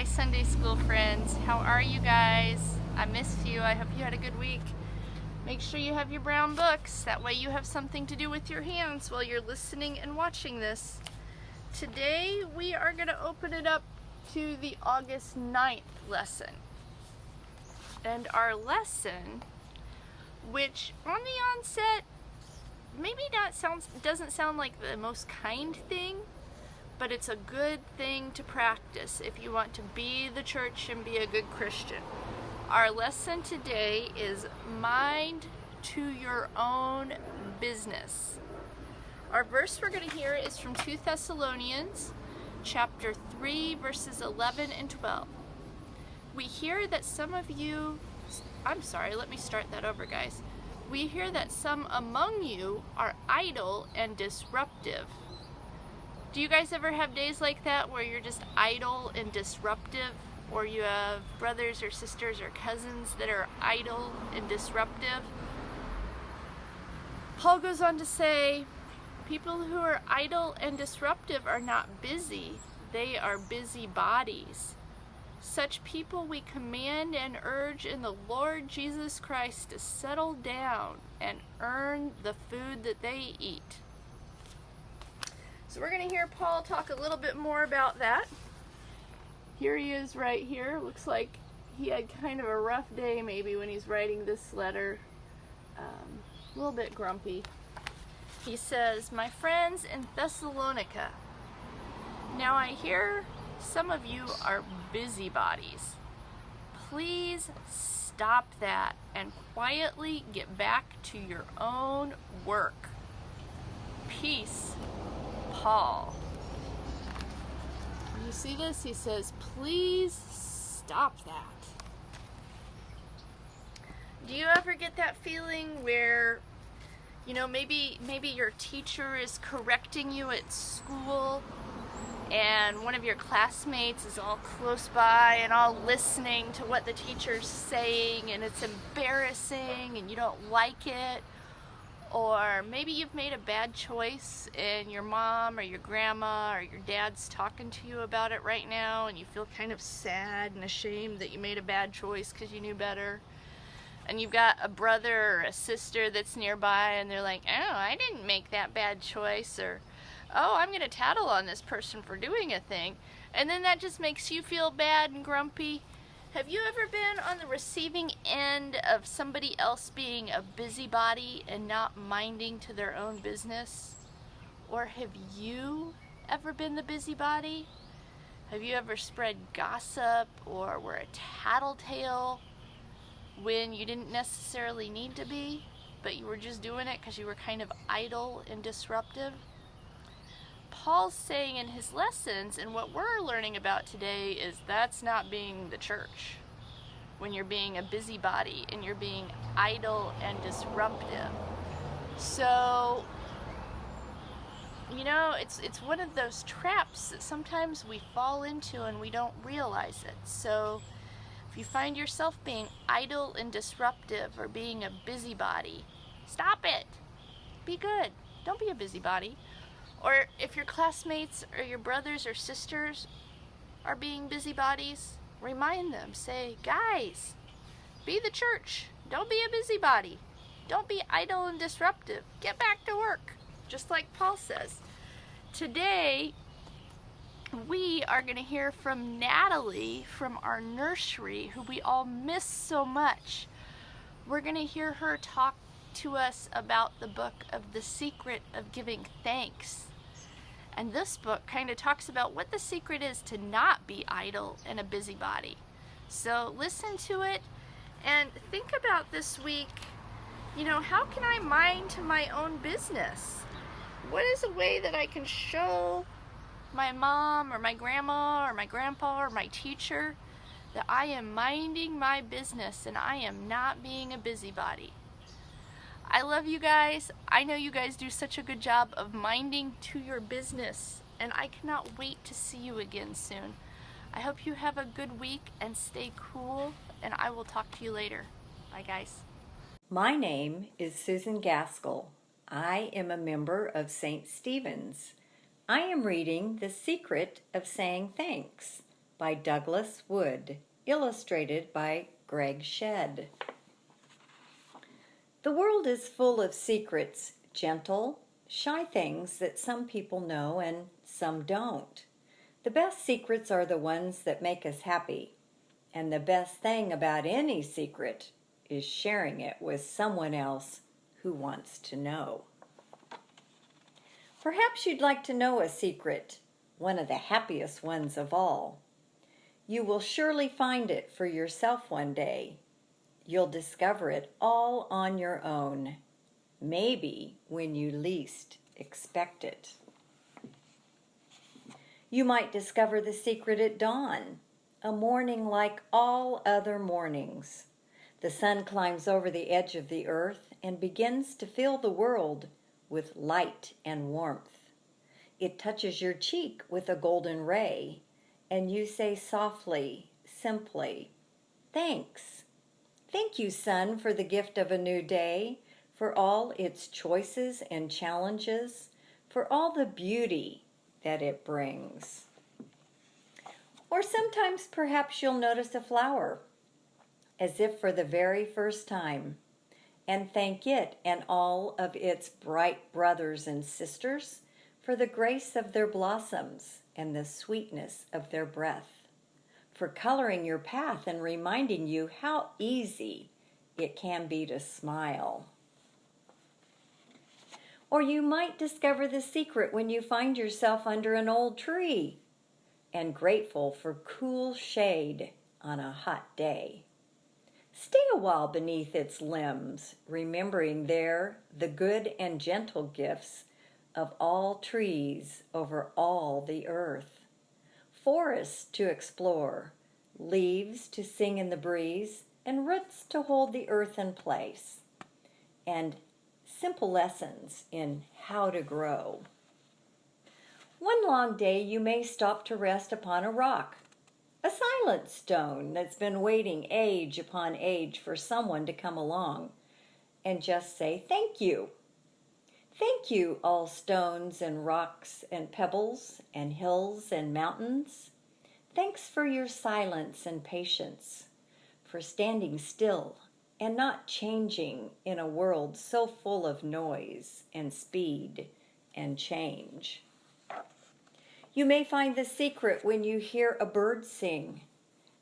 Hi Sunday school friends, how are you guys? I missed you. I hope you had a good week. Make sure you have your brown books, that way you have something to do with your hands while you're listening and watching this. Today we are going to open it up to the August 9th lesson. And our lesson, which on the onset maybe doesn't sound like the most kind thing, but it's a good thing to practice if you want to be the church and be a good Christian. Our lesson today is mind to your own business. Our verse we're going to hear is from 2 Thessalonians chapter 3 verses 11 and 12. We hear that some of you, let me start that over, guys. We hear that some among you are idle and disruptive. Do you guys ever have days like that where you're just idle and disruptive? Or you have brothers or sisters or cousins that are idle and disruptive? Paul goes on to say, people who are idle and disruptive are not busy, they are busybodies. Such people we command and urge in the Lord Jesus Christ to settle down and earn the food that they eat. So we're going to hear Paul talk a little bit more about that. Here he is right here. Looks like he had kind of a rough day maybe when he's writing this letter. A little bit grumpy. He says, "My friends in Thessalonica, now I hear some of you are busybodies. Please stop that and quietly get back to your own work. Peace, Paul." You see this? He says, please stop that. Do you ever get that feeling where, maybe your teacher is correcting you at school and one of your classmates is all close by and all listening to what the teacher's saying and it's embarrassing and you don't like it? Or maybe you've made a bad choice and your mom or your grandma or your dad's talking to you about it right now and you feel kind of sad and ashamed that you made a bad choice because you knew better. And you've got a brother or a sister that's nearby and they're like, "Oh, I didn't make that bad choice," or, "Oh, I'm going to tattle on this person for doing a thing." And then that just makes you feel bad and grumpy. Have you ever been on the receiving end of somebody else being a busybody and not minding to their own business? Or have you ever been the busybody? Have you ever spread gossip or were a tattletale when you didn't necessarily need to be, but you were just doing it because you were kind of idle and disruptive? Paul's saying in his lessons, and what we're learning about today, is that's not being the church. When you're being a busybody and you're being idle and disruptive. So, it's one of those traps that sometimes we fall into and we don't realize it. So, if you find yourself being idle and disruptive or being a busybody, stop it. Be good. Don't be a busybody. Or if your classmates or your brothers or sisters are being busybodies, remind them. Say, guys, be the church. Don't be a busybody. Don't be idle and disruptive. Get back to work, just like Paul says. Today, we are going to hear from Natalie from our nursery, who we all miss so much. We're going to hear her talk to us about the book of The Secret of Giving Thanks. And this book kind of talks about what the secret is to not be idle and a busybody. So listen to it and think about this week, how can I mind to my own business? What is a way that I can show my mom or my grandma or my grandpa or my teacher that I am minding my business and I am not being a busybody? I love you guys. I know you guys do such a good job of minding to your business, and I cannot wait to see you again soon. I hope you have a good week and stay cool, and I will talk to you later. Bye, guys. My name is Susan Gaskell. I am a member of St. Stephen's. I am reading The Secret of Saying Thanks by Douglas Wood, illustrated by Greg Shedd. The world is full of secrets, gentle, shy things that some people know and some don't. The best secrets are the ones that make us happy. And the best thing about any secret is sharing it with someone else who wants to know. Perhaps you'd like to know a secret, one of the happiest ones of all. You will surely find it for yourself one day. You'll discover it all on your own, maybe when you least expect it. You might discover the secret at dawn, a morning like all other mornings. The sun climbs over the edge of the earth and begins to fill the world with light and warmth. It touches your cheek with a golden ray, and you say softly, simply, "Thanks. Thank you, sun, for the gift of a new day, for all its choices and challenges, for all the beauty that it brings." Or sometimes perhaps you'll notice a flower, as if for the very first time, and thank it and all of its bright brothers and sisters for the grace of their blossoms and the sweetness of their breath, for coloring your path and reminding you how easy it can be to smile. Or you might discover the secret when you find yourself under an old tree and grateful for cool shade on a hot day. Stay a while beneath its limbs, remembering there the good and gentle gifts of all trees over all the earth. Forests to explore, leaves to sing in the breeze, and roots to hold the earth in place. And simple lessons in how to grow. One long day you may stop to rest upon a rock, a silent stone that's been waiting age upon age for someone to come along and just say thank you. Thank you, all stones and rocks and pebbles and hills and mountains. Thanks for your silence and patience, for standing still and not changing in a world so full of noise and speed and change. You may find the secret when you hear a bird sing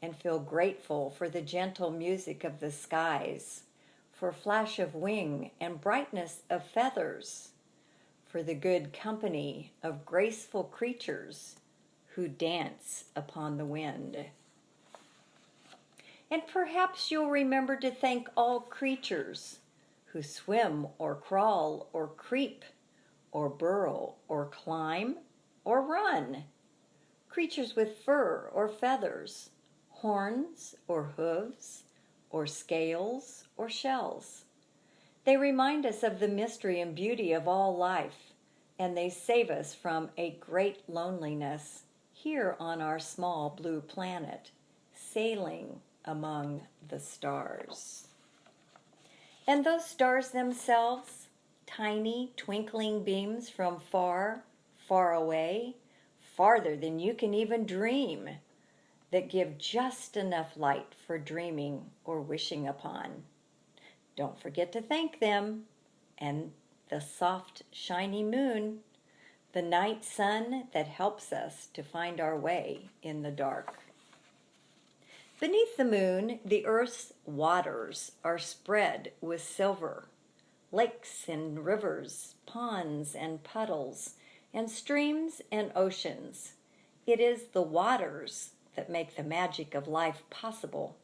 and feel grateful for the gentle music of the skies, for flash of wing and brightness of feathers, for the good company of graceful creatures who dance upon the wind. And perhaps you'll remember to thank all creatures who swim or crawl or creep or burrow or climb or run. Creatures with fur or feathers, horns or hooves or scales or shells. They remind us of the mystery and beauty of all life, and they save us from a great loneliness here on our small blue planet, sailing among the stars. And those stars themselves, tiny twinkling beams from far, far away, farther than you can even dream, that give just enough light for dreaming or wishing upon. Don't forget to thank them, and the soft, shiny moon, the night sun that helps us to find our way in the dark. Beneath the moon, the earth's waters are spread with silver. Lakes and rivers, ponds and puddles, and streams and oceans. It is the waters that make the magic of life possible.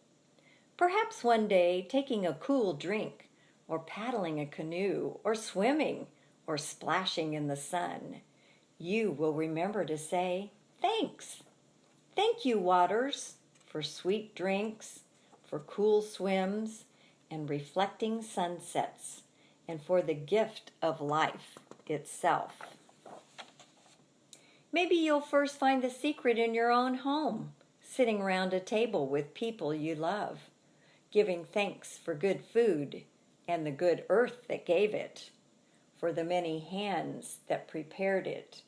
Perhaps one day, taking a cool drink, or paddling a canoe, or swimming, or splashing in the sun, you will remember to say, thanks. Thank you, waters, for sweet drinks, for cool swims, and reflecting sunsets, and for the gift of life itself. Maybe you'll first find the secret in your own home, sitting around a table with people you love, giving thanks for good food and the good earth that gave it, for the many hands that prepared it,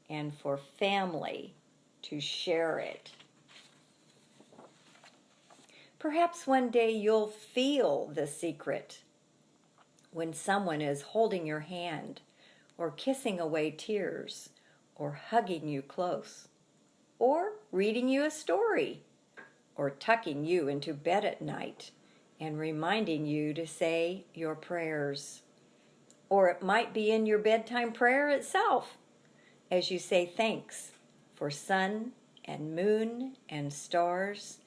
and for family to share it Perhaps one day you'll feel the secret when someone is holding your hand, or kissing away tears, or hugging you close, or reading you a story, or tucking you into bed at night and reminding you to say your prayers. Or it might be in your bedtime prayer itself, as you say thanks for sun and moon and stars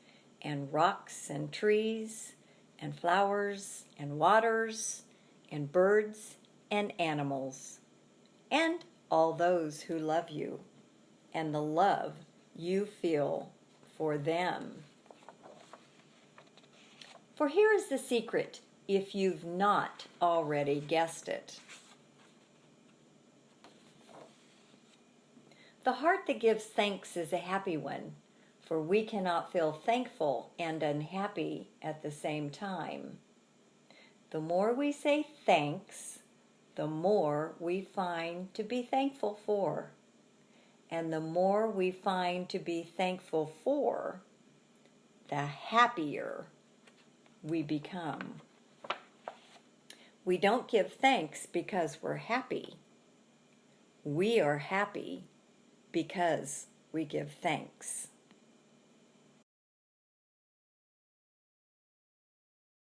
and rocks and trees and flowers and waters and birds and animals, and all those who love you, and the love you feel for them. For here is the secret, if you've not already guessed it. The heart that gives thanks is a happy one, for we cannot feel thankful and unhappy at the same time. The more we say thanks, the more we find to be thankful for. And the more we find to be thankful for, the happier we become. We don't give thanks because we're happy. We are happy because we give thanks.